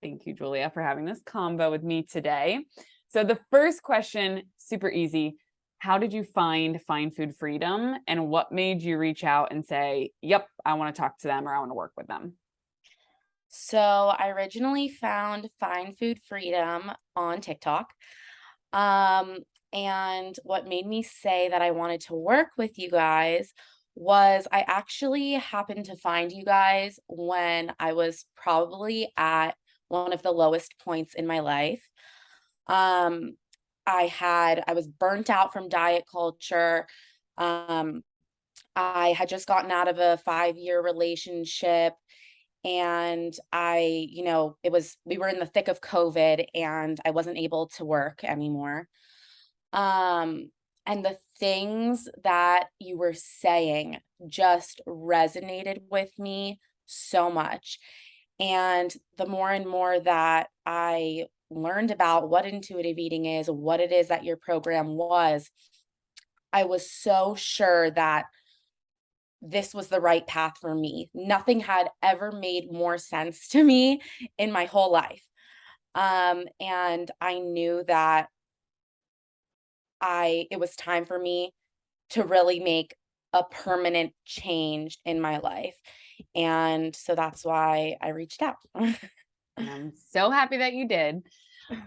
Thank you, Julia, for having this convo with me today. So the first question, super easy. How did you find Food Freedom, and what made you reach out and say, yep, I want to talk to them or I want to work with them? So I originally found Find Food Freedom on TikTok. Um, and what made me say that I wanted to work with you guys was I actually happened to find you guys when I was probably at one of the lowest points in my life. Um, I was burnt out from diet culture. Um, I had just gotten out of a 5-year relationship, and we were in the thick of COVID and I wasn't able to work anymore. Um, and the things that you were saying just resonated with me so much. And the more and more that I learned about what intuitive eating is, what it is that your program was, I was so sure that this was the right path for me. Nothing had ever made more sense to me in my whole life. And I knew that it was time for me to really make a permanent change in my life. And so that's why I reached out. And I'm so happy that you did.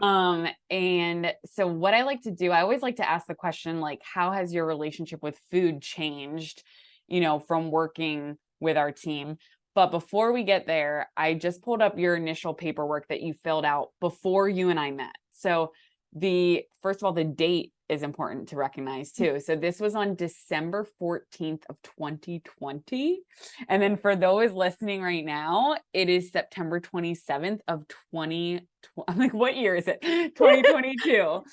And so what I like to do, I always like to ask the question, like, how has your relationship with food changed, from working with our team? But before we get there, I just pulled up your initial paperwork that you filled out before you and I met. So first of all, the date is important to recognize too. So this was on December 14th of 2020. And then for those listening right now, it is September 27th of 2020. I'm like, what year is it? 2022.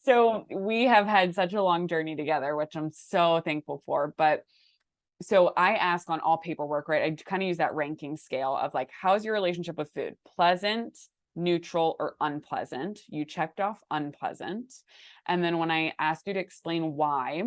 So we have had such a long journey together, which I'm so thankful for. But so I ask on all paperwork, right? I kind of use that ranking scale of like, how's your relationship with food? Pleasant, neutral, or unpleasant? You checked off unpleasant. And then when I asked you to explain why,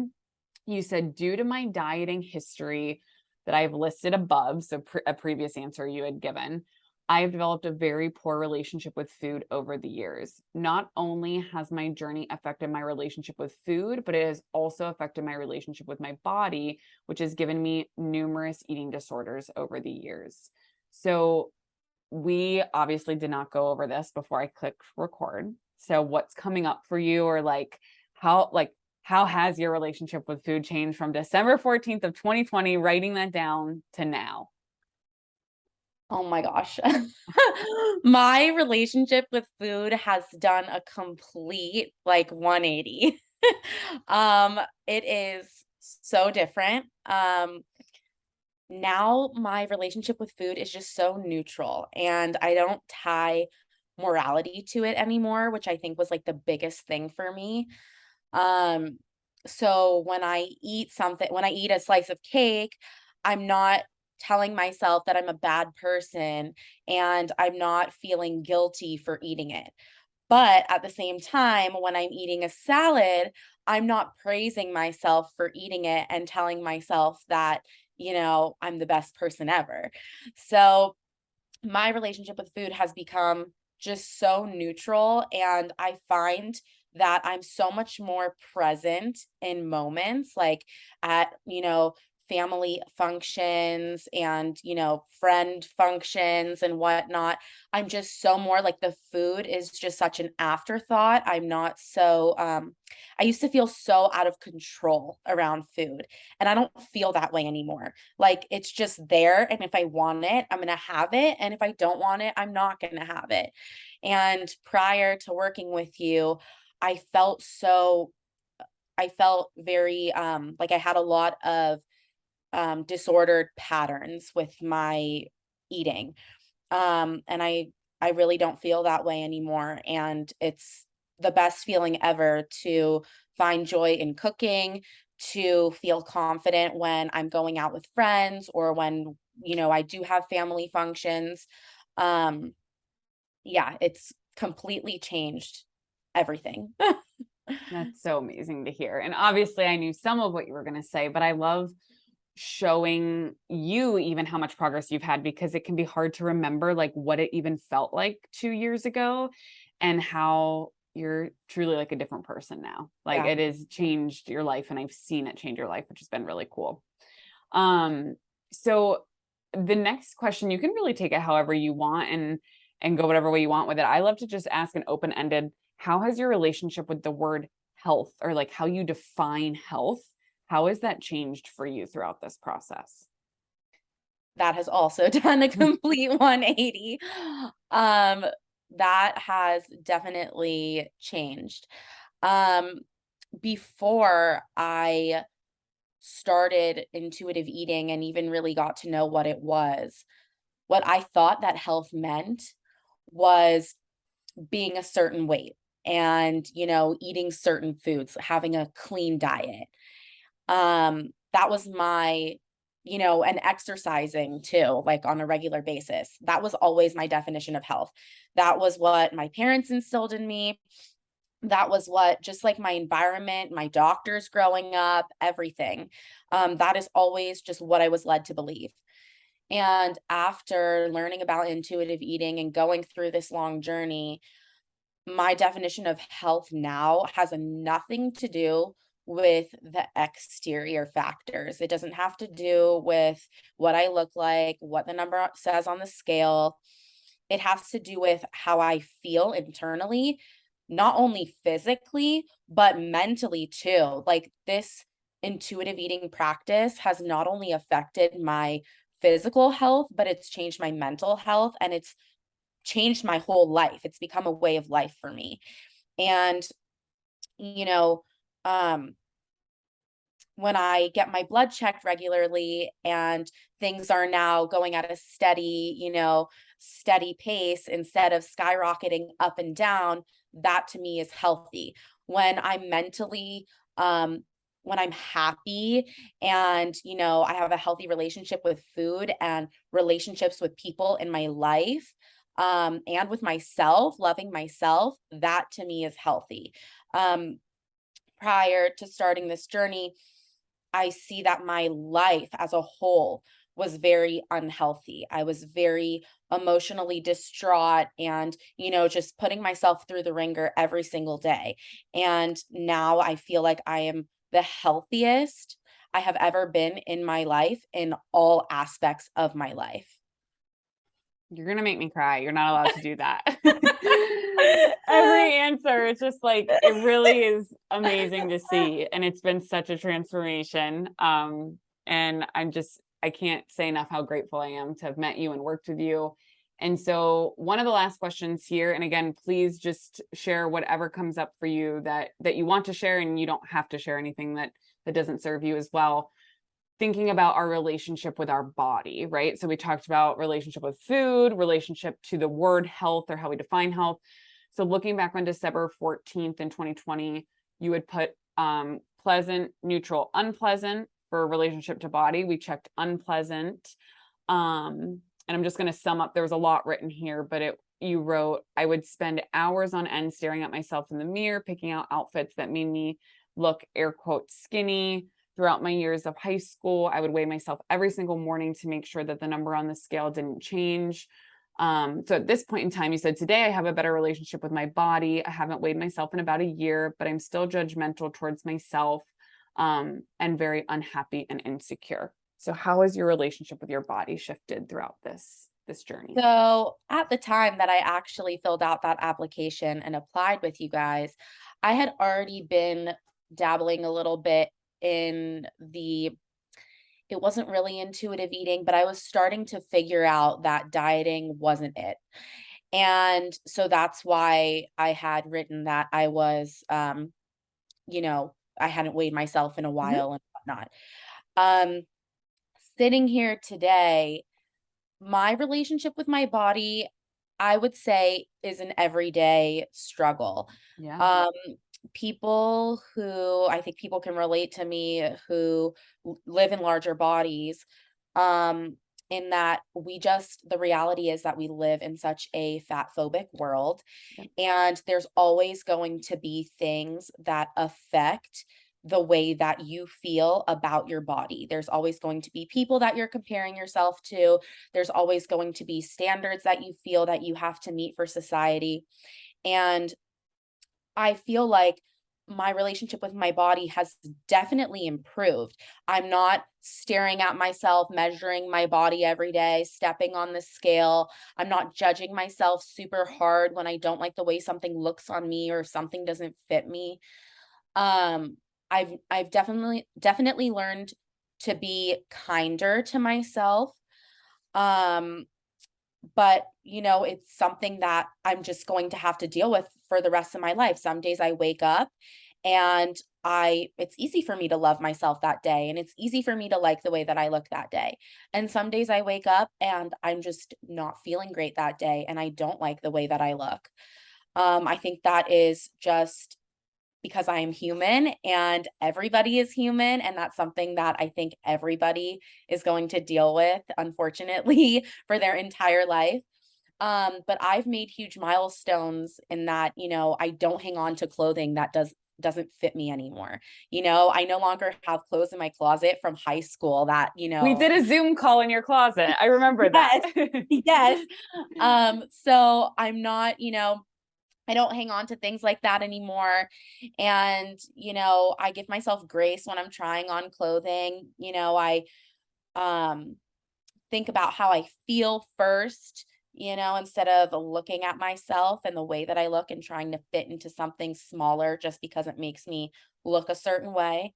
you said, due to my dieting history that I've listed above, so a previous answer you had given, I have developed a very poor relationship with food over the years. Not only has my journey affected my relationship with food, but it has also affected my relationship with my body, which has given me numerous eating disorders over the years. So we obviously did not go over this before I clicked record. So what's coming up for you, or how has your relationship with food changed from December 14th of 2020, writing that down, to now? Oh my gosh. My relationship with food has done a complete, like, 180. It is so different. Now my relationship with food is just so neutral, and I don't tie morality to it anymore, which I think was, like, the biggest thing for me. Um, so when I eat a slice of cake, I'm not telling myself that I'm a bad person, and I'm not feeling guilty for eating it. But at the same time, when I'm eating a salad, I'm not praising myself for eating it and telling myself that, I'm the best person ever. So my relationship with food has become just so neutral, and I find that I'm so much more present in moments like at, family functions and, friend functions and whatnot. I'm just so more like the food is just such an afterthought. I'm not so I used to feel so out of control around food, and I don't feel that way anymore. Like, it's just there, and if I want it, I'm gonna have it, and if I don't want it, I'm not gonna have it. And prior to working with you, I felt so I felt very, like I had a lot of, disordered patterns with my eating. And I really don't feel that way anymore, and it's the best feeling ever to find joy in cooking, to feel confident when I'm going out with friends or when, I do have family functions. Um, yeah, it's completely changed everything. That's so amazing to hear. And obviously, I knew some of what you were going to say, but I love showing you even how much progress you've had, because it can be hard to remember like what it even felt like 2 years ago and how you're truly like a different person now. Like Yeah. it has changed your life and I've seen it change your life, which has been really cool. Um, so the next question, you can really take it however you want and go whatever way you want with it. I love to just ask an open-ended, how has your relationship with the word health, or like how you define health, how has that changed for you throughout this process? That has also done a complete 180. Um, that has definitely changed. Um, Before I started intuitive eating and even really got to know what it was, what I thought that health meant was being a certain weight and, eating certain foods, having a clean diet. That was and exercising too, like on a regular basis. That was always my definition of health. That was what my parents instilled in me. That was what, just like my environment, my doctors growing up, everything. That is always just what I was led to believe. And after learning about intuitive eating and going through this long journey, my definition of health now has nothing to do with the exterior factors. It doesn't have to do with what I look like, what the number says on the scale. It has to do with how I feel internally, not only physically, but mentally too. Like this intuitive eating practice has not only affected my physical health, but it's changed my mental health and it's changed my whole life. It's become a way of life for me. And, you know, um, when I get my blood checked regularly and things are now going at a steady pace instead of skyrocketing up and down, that to me is healthy. When I'm mentally, when I'm happy and, I have a healthy relationship with food and relationships with people in my life, and with myself, loving myself, that to me is healthy. Um, Prior to starting this journey, I see that my life as a whole was very unhealthy. I was very emotionally distraught and, just putting myself through the ringer every single day. And now I feel like I am the healthiest I have ever been in my life in all aspects of my life. You're gonna make me cry. You're not allowed to do that. Every answer, it's just like it really is amazing to see, and it's been such a transformation. And I can't say enough how grateful I am to have met you and worked with you. And so, one of the last questions here, and again, please just share whatever comes up for you that you want to share, and you don't have to share anything that doesn't serve you as well. Thinking about our relationship with our body, right? So we talked about relationship with food, relationship to the word health or how we define health. So looking back on December 14th in 2020, you would put pleasant, neutral, unpleasant for relationship to body. We checked unpleasant. And I'm just going to sum up. There was a lot written here, but you wrote, I would spend hours on end staring at myself in the mirror, picking out outfits that made me look air quote skinny. Throughout my years of high school, I would weigh myself every single morning to make sure that the number on the scale didn't change. So at this point in time, you said, today I have a better relationship with my body. I haven't weighed myself in about a year, but I'm still judgmental towards myself, and very unhappy and insecure. So how has your relationship with your body shifted throughout this journey? So, at the time that I actually filled out that application and applied with you guys, I had already been dabbling a little bit in it wasn't really intuitive eating, but I was starting to figure out that dieting wasn't it. And so that's why I had written that I hadn't weighed myself in a Mhm. while and whatnot. Um, Sitting here today, my relationship with my body, I would say, is an everyday struggle. Yeah. Um, People who I think people can relate to me who live in larger bodies, um, in that the reality is that we live in such a fat phobic world, Yep. and there's always going to be things that affect the way that you feel about your body. There's always going to be people that you're comparing yourself to. There's always going to be standards that you feel that you have to meet for society. And I feel like my relationship with my body has definitely improved. I'm not staring at myself, measuring my body every day, stepping on the scale. I'm not judging myself super hard when I don't like the way something looks on me or something doesn't fit me. Um, I've definitely learned to be kinder to myself. Um, but, it's something that I'm just going to have to deal with for the rest of my life. Some days I wake up and it's easy for me to love myself that day, and it's easy for me to like the way that I look that day. And some days I wake up and I'm just not feeling great that day and I don't like the way that I look. I think that is just because I am human and everybody is human. And that's something that I think everybody is going to deal with, unfortunately, for their entire life. But I've made huge milestones in that, I don't hang on to clothing that doesn't fit me anymore. I no longer have clothes in my closet from high school that, We did a Zoom call in your closet. I remember that. yes, yes. So I'm not, I don't hang on to things like that anymore. And, I give myself grace when I'm trying on clothing. I um think about how I feel first, instead of looking at myself and the way that I look and trying to fit into something smaller just because it makes me look a certain way.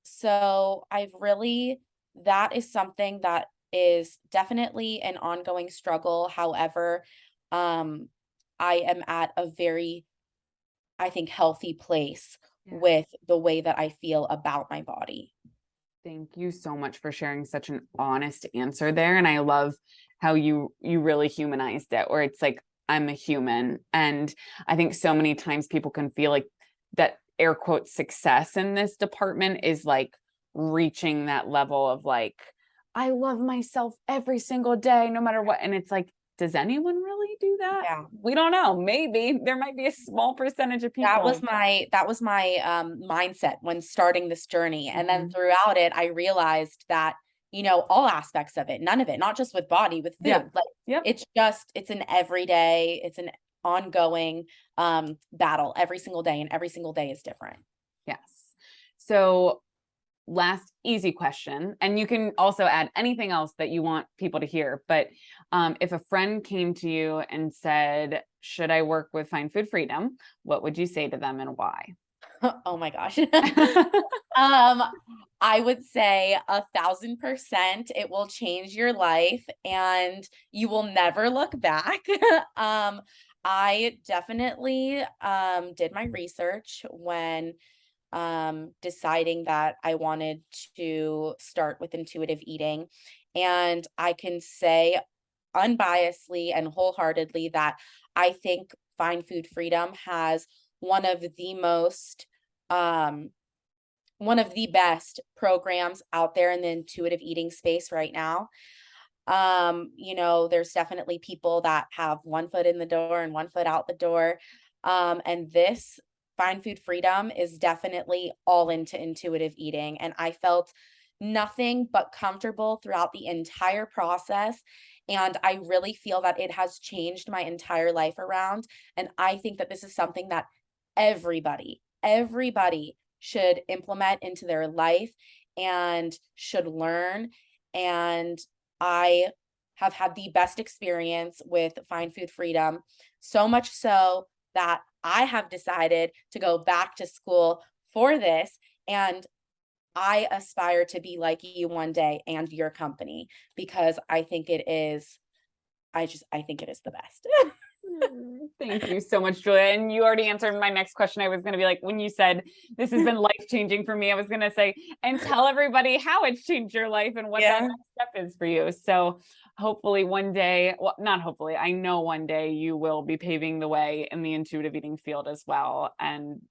So I've really, that is something that is definitely an ongoing struggle. However, um, I am at a very, I think, healthy place Yeah. with the way that I feel about my body. Thank you so much for sharing such an honest answer there. And I love how you really humanized it, where it's like, I'm a human. And I think so many times people can feel like that air quote success in this department is like reaching that level of like, I love myself every single day, no matter what. And it's like, does anyone really do that? Yeah. We don't know. Maybe there might be a small percentage of That was people. my mindset when starting this journey, and then Mhm. throughout it, I realized that, all aspects of it, none of it, not just with body, with Yeah. food, like, Yep. it's an everyday, it's an ongoing, battle every single day, and every single day is different. Yes. So last easy question, and you can also add anything else that you want people to hear, but if a friend came to you and said, should I work with Find Food Freedom, what would you say to them and why? Oh my gosh. I would say 1,000% it will change your life and you will never look back. Um, I definitely did my research when deciding that I wanted to start with intuitive eating. And I can say unbiasedly and wholeheartedly that I think Find Food Freedom has one of the most um one of the best programs out there in the intuitive eating space right now. There's definitely people that have one foot in the door and one foot out the door. And this Find Food Freedom is definitely all into intuitive eating. And I felt nothing but comfortable throughout the entire process. And I really feel that it has changed my entire life around. And I think that this is something that everybody should implement into their life and should learn. And I have had the best experience with Find Food Freedom, so much so that I have decided to go back to school for this. And I aspire to be like you one day and your company because I think it is the best. Thank you so much, Julia. And you already answered my next question. I was going to be like, when you said this has been life changing for me, I was going to say, and tell everybody how it's changed your life and what that Yeah. next step is for you. So hopefully one day, well, not hopefully, I know one day you will be paving the way in the intuitive eating field as well. And,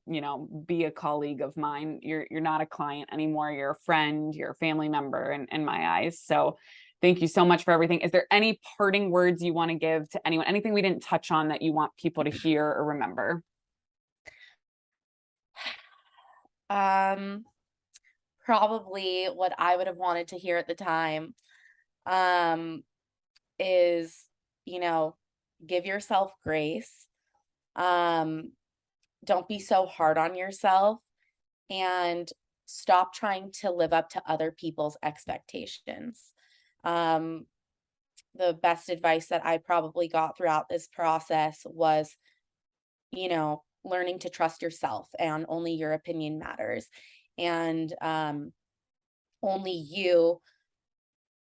be a colleague of mine. You're not a client anymore. You're a friend, you're a family member in my eyes. So thank you so much for everything. Is there any parting words you want to give to anyone? Anything we didn't touch on that you want people to hear or remember? Um, Probably what I would have wanted to hear at the time, um, is, you know, give yourself grace. Um, don't be so hard on yourself and stop trying to live up to other people's expectations. Um, the best advice that I probably got throughout this process was, learning to trust yourself and only your opinion matters. And only you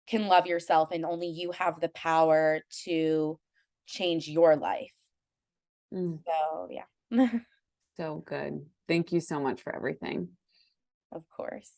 can love yourself and only you have the power to change your life. Mm, So, yeah, so good. Thank you so much for everything. of course.